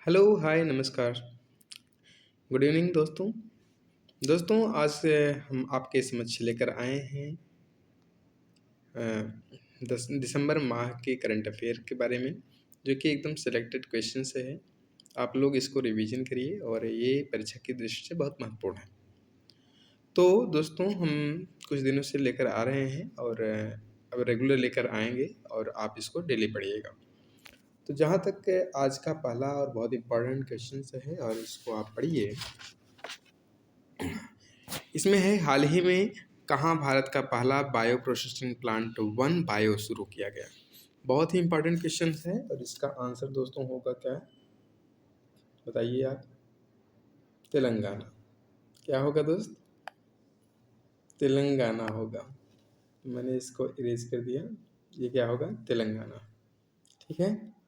Hello, हाय, नमस्कार। Good evening दोस्तों। दोस्तों आज से हम आपके समक्ष लेकर आए हैं 10 दिसंबर माह के करंट अफेयर के बारे में, जो कि एकदम सिलेक्टेड क्वेश्चन से है। आप लोग इसको रिवीजन करिए और ये परीक्षा की दृष्टि से बहुत महत्वपूर्ण है। तो दोस्तों हम कुछ दिनों से लेकर आ रहे हैं और अब रेगुलर लेकर आएंगे और आप इसको डेली पढ़िएगा। तो जहाँ तक आज का पहला और बहुत इंपॉर्टेंट क्वेश्चन है और इसको आप पढ़िए। इसमें है, हाल ही में कहाँ भारत का पहला bio processing plant one bio शुरू किया गया। बहुत ही इंपॉर्टेंट क्वेश्चन है और इसका आंसर दोस्तों होगा क्या, बताइए आप। तेलंगाना। क्या होगा दोस्त? तेलंगाना होगा। मैंने इसको इरेज कर दिया। ये क्या होगा? तेलंगाना। ठीक है।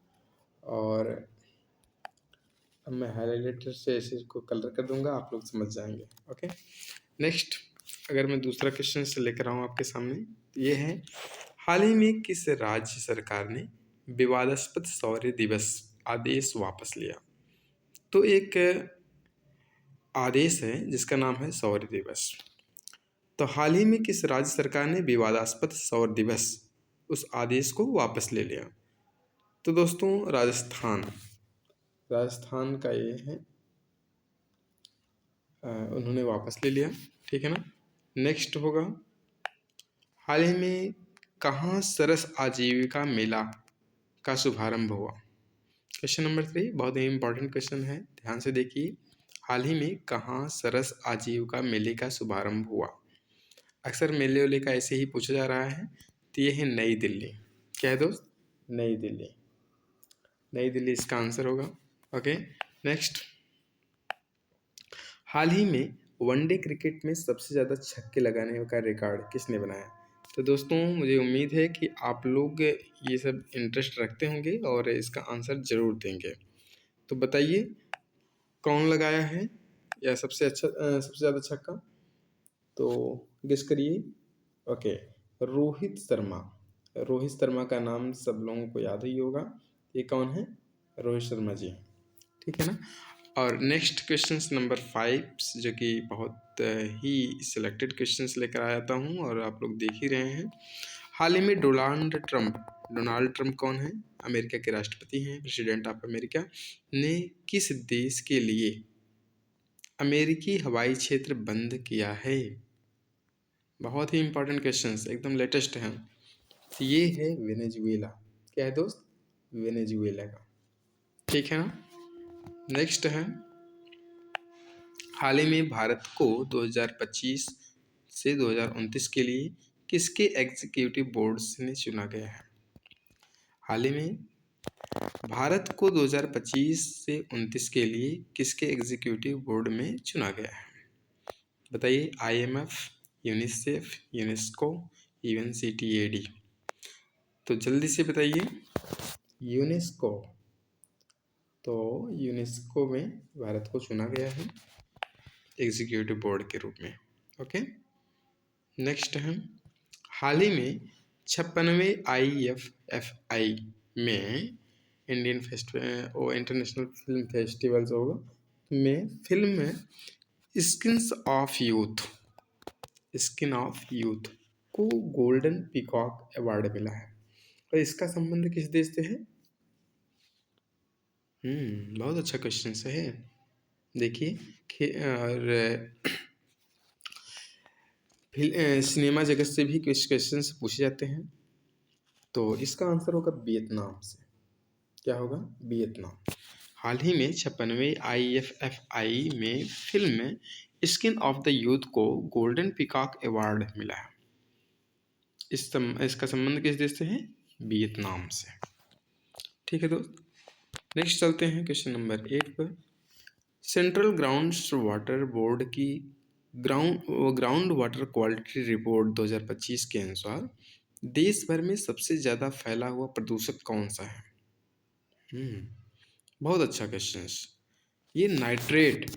और अब मैं हाईलाइटर से इसको कलर कर दूंगा, आप लोग समझ जाएंगे। ओके, नेक्स्ट अगर मैं दूसरा क्वेश्चन से लेकर आऊँ आपके सामने, ये है, हाल ही में किस राज्य सरकार ने विवादास्पद शौर्य दिवस आदेश वापस लिया? तो एक आदेश है जिसका नाम है शौर्य दिवस। तो हाल ही में किस राज्य सरकार ने विवादास्पद शौर्य दिवस उस आदेश को वापस ले लिया? तो दोस्तों राजस्थान। राजस्थान का ये है, उन्होंने वापस ले लिया। ठीक है ना। नेक्स्ट होगा, हाल ही में कहाँ सरस आजीविका मेला का शुभारंभ हुआ? क्वेश्चन नंबर 3 बहुत ही इंपॉर्टेंट क्वेश्चन है, ध्यान से देखिए। हाल ही में कहाँ सरस आजीविका मेले का शुभारंभ हुआ? अक्सर मेले वेले का ऐसे ही पूछा जा रहा है। तो ये है नई दिल्ली। क्या है दोस्त? नई दिल्ली। नई दिल्ली इसका आंसर होगा। ओके, नेक्स्ट, हाल ही में वनडे क्रिकेट में सबसे ज़्यादा छक्के लगाने का रिकॉर्ड किसने बनाया? तो दोस्तों मुझे उम्मीद है कि आप लोग ये सब इंटरेस्ट रखते होंगे और इसका आंसर ज़रूर देंगे। तो बताइए कौन लगाया है या सबसे ज़्यादा छक्का? तो गेस करिए। ओके, रोहित शर्मा। रोहित शर्मा का नाम सब लोगों को याद ही होगा। ये कौन है? रोहित शर्मा जी। ठीक है ना। और नेक्स्ट क्वेश्चन नंबर 5, जो कि बहुत ही सिलेक्टेड क्वेश्चंस लेकर आया था हूँ और आप लोग देख ही रहे हैं। हाल ही में डोनाल्ड ट्रंप कौन है? अमेरिका के राष्ट्रपति हैं, प्रेसिडेंट ऑफ अमेरिका, ने किस देश के लिए अमेरिकी हवाई क्षेत्र बंद किया है? बहुत ही इंपॉर्टेंट क्वेश्चंस, एकदम लेटेस्ट हैं। तो ये है वेनेजुएला। क्या है दोस्त? वेनेजुएला का। ठीक है ना। नेक्स्ट है, हाल ही में भारत को 2025 से 2029 के लिए किसके एग्जीक्यूटिव बोर्ड ने चुना गया है? हाल ही में भारत को 2025 से 29 के लिए किसके एग्जीक्यूटिव बोर्ड में चुना गया है? बताइए। IMF, UNICEF, UNESCO, UNCTAD। तो जल्दी से बताइए। यूनेस्को। तो यूनेस्को में भारत को चुना गया है एग्जीक्यूटिव बोर्ड के रूप में। ओके, नेक्स्ट है, हाल ही में 56वें IFFI में Indian festival international film festivals होगा में फिल्म स्किन ऑफ यूथ को गोल्डन पीकॉक अवार्ड मिला है। और इसका संबंध किस देश से है? बहुत अच्छा क्वेश्चन से है। देखिए, और सिनेमा जगत से भी कुछ क्वेश्चन पूछे जाते हैं। तो इसका आंसर होगा वियतनाम से। क्या होगा? वियतनाम। हाल ही में 56वें IFFI में film skin of the youth को गोल्डन पीकॉक अवार्ड मिला है। इसका संबंध किस देश से है? वियतनाम से। ठीक है दोस्त, नेक्स्ट चलते हैं क्वेश्चन नंबर 8 पर। सेंट्रल ग्राउंड वाटर बोर्ड की ग्राउंड वाटर क्वालिटी रिपोर्ट 2025 के अनुसार देश भर में सबसे ज़्यादा फैला हुआ प्रदूषक कौन सा है? बहुत अच्छा क्वेश्चन। ये नाइट्रेट।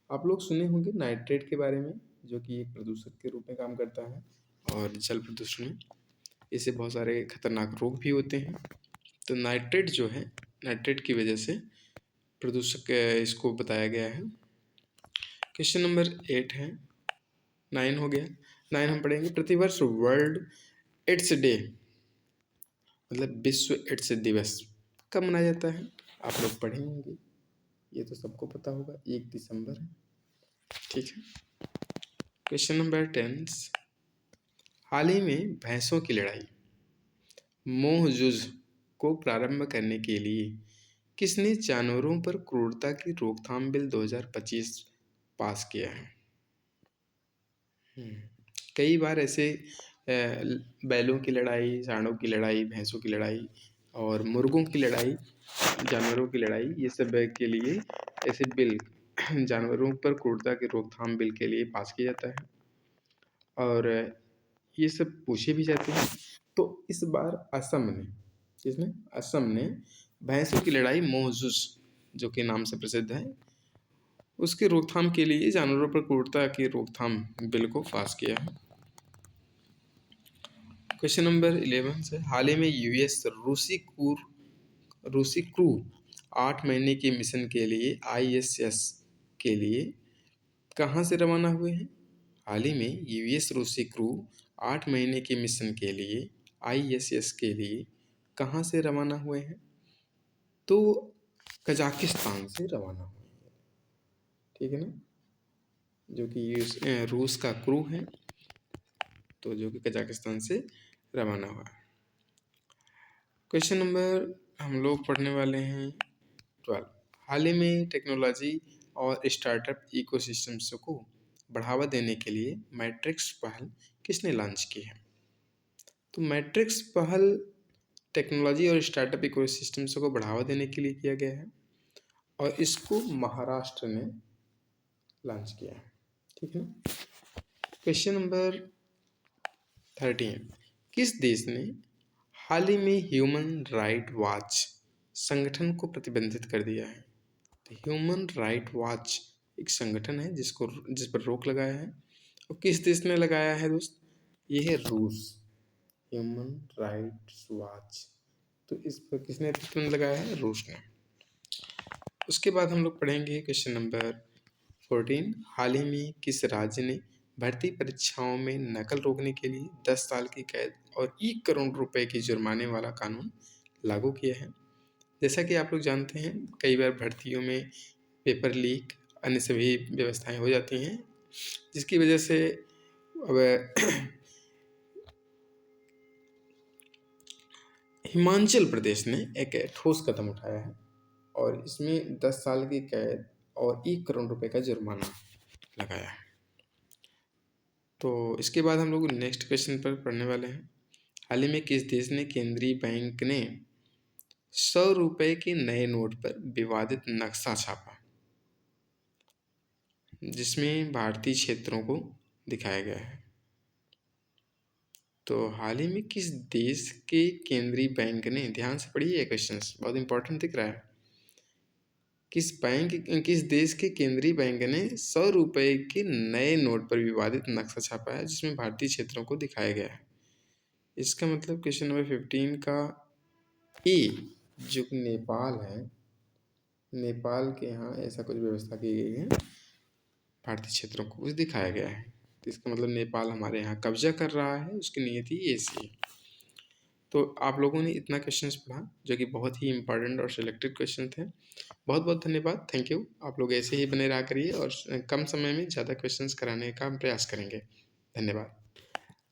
आप लोग सुने होंगे नाइट्रेट के बारे में, जो कि एक प्रदूषक के रूप में काम करता है और जल प्रदूषण में इससे बहुत सारे खतरनाक रोग भी होते हैं। तो नाइट्रेट जो है, नाइट्रेट की वजह से प्रदूषक इसको बताया गया है। क्वेश्चन नंबर 8 है, 9 हो गया, 9 हम पढ़ेंगे। प्रतिवर्ष वर्ल्ड एड्स डे मतलब विश्व एड्स दिवस कब मनाया जाता है? आप लोग पढ़े होंगे, ये तो सबको पता होगा, 1 दिसंबर है। ठीक है। क्वेश्चन नंबर 10, हाल ही में भैंसों की लड़ाई मोहजुज को प्रारंभ करने के लिए किसने जानवरों पर क्रूरता की रोकथाम बिल 2025 पास किया है? कई बार ऐसे बैलों की लड़ाई, सांडों की लड़ाई, भैंसों की लड़ाई और मुर्गों की लड़ाई, जानवरों की लड़ाई, ये सब के लिए ऐसे बिल जानवरों पर क्रूरता की रोकथाम बिल के लिए पास किया जाता है और ये सब पूछे भी जाते हैं। तो इस बार असम ने भैंसों की लड़ाई मोहजुज जो कि नाम से प्रसिद्ध है, उसके रोकथाम के लिए जानवरों पर क्रूरता की रोकथाम बिल को पास किया है। क्वेश्चन नंबर 11 से, हाल ही में यूएस रूसी क्रू 8 महीने के मिशन के लिए आईएसएस के लिए कहाँ से रवाना हुए हैं? हाल ही में यूएस रूसी क्रू 8 महीने के मिशन के लिए आईएसएस के लिए कहाँ से रवाना हुए हैं? तो कजाकिस्तान से रवाना हुए हैं। ठीक है ना, जो कि रूस का क्रू है, तो जो कि कजाकिस्तान से रवाना हुआ। क्वेश्चन नंबर हम लोग पढ़ने वाले हैं 12, हाल ही में टेक्नोलॉजी और स्टार्टअप इकोसिस्टम्स को बढ़ावा देने के लिए मैट्रिक्स पहल किसने लॉन्च की है? तो मैट्रिक्स पहल टेक्नोलॉजी और स्टार्टअप इकोसिस्टम्स को बढ़ावा देने के लिए किया गया है और इसको महाराष्ट्र ने लॉन्च किया है। ठीक है। क्वेश्चन नंबर 13, किस देश ने हाल ही में ह्यूमन राइट वॉच संगठन को प्रतिबंधित कर दिया है? तो ह्यूमन राइट वॉच एक संगठन है जिस पर रोक लगाया है, और किस देश ने लगाया है दोस्त? ये है रूस। ह्यूमन राइट्स वॉच, तो इस पर किसने प्रतिबंध लगाया है? रूस ने। उसके बाद हम लोग पढ़ेंगे क्वेश्चन नंबर 14, हाल ही में किस राज्य ने भर्ती परीक्षाओं में नकल रोकने के लिए 10 साल की कैद और 1 करोड़ रुपए की जुर्माने वाला कानून लागू किया है? जैसा कि आप लोग जानते हैं, कई बार भर्तियों में पेपर लीक, अन्य सभी व्यवस्थाएं हो जाती हैं, जिसकी वजह से अब हिमाचल प्रदेश ने एक ठोस कदम उठाया है और इसमें 10 साल की कैद और 1 करोड़ रुपए का जुर्माना लगाया है। तो इसके बाद हम लोग नेक्स्ट क्वेश्चन पर पढ़ने वाले हैं। हाल ही में किस देश ने केंद्रीय बैंक ने 100 रुपए के नए नोट पर विवादित नक्शा छापा, जिसमें भारतीय क्षेत्रों को दिखाया गया है? तो हाल ही में किस देश के केंद्रीय बैंक ने, ध्यान से पढ़िए क्वेश्चन बहुत इंपॉर्टेंट दिख रहा है, किस देश के केंद्रीय बैंक ने 100 रुपए के नए नोट पर विवादित नक्शा छापा है, जिसमें भारतीय क्षेत्रों को दिखाया गया है? इसका मतलब क्वेश्चन नंबर 15 का ए, जो कि नेपाल है, नेपाल के यहाँ ऐसा कुछ व्यवस्था की गई है, भारतीय क्षेत्रों को कुछ दिखाया गया है, तो इसका मतलब नेपाल हमारे यहाँ कब्जा कर रहा है, उसकी नीति ऐसी है। तो आप लोगों ने इतना क्वेश्चंस पढ़ा, जो कि बहुत ही इंपॉर्टेंट और सिलेक्टेड क्वेश्चन थे। बहुत बहुत धन्यवाद, थैंक यू। आप लोग ऐसे ही बने रहा करिए और कम समय में ज़्यादा क्वेश्चंस कराने का हम प्रयास करेंगे। धन्यवाद।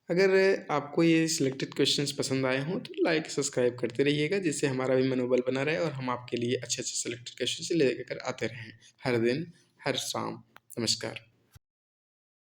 अगर आपको ये सिलेक्टेड क्वेश्चंस पसंद आए हों तो लाइक सब्सक्राइब करते रहिएगा, जिससे हमारा भी मनोबल बना रहे और हम आपके लिए अच्छे अच्छे सिलेक्टेड क्वेश्चन लेकर आते रहें हर दिन हर शाम। नमस्कार।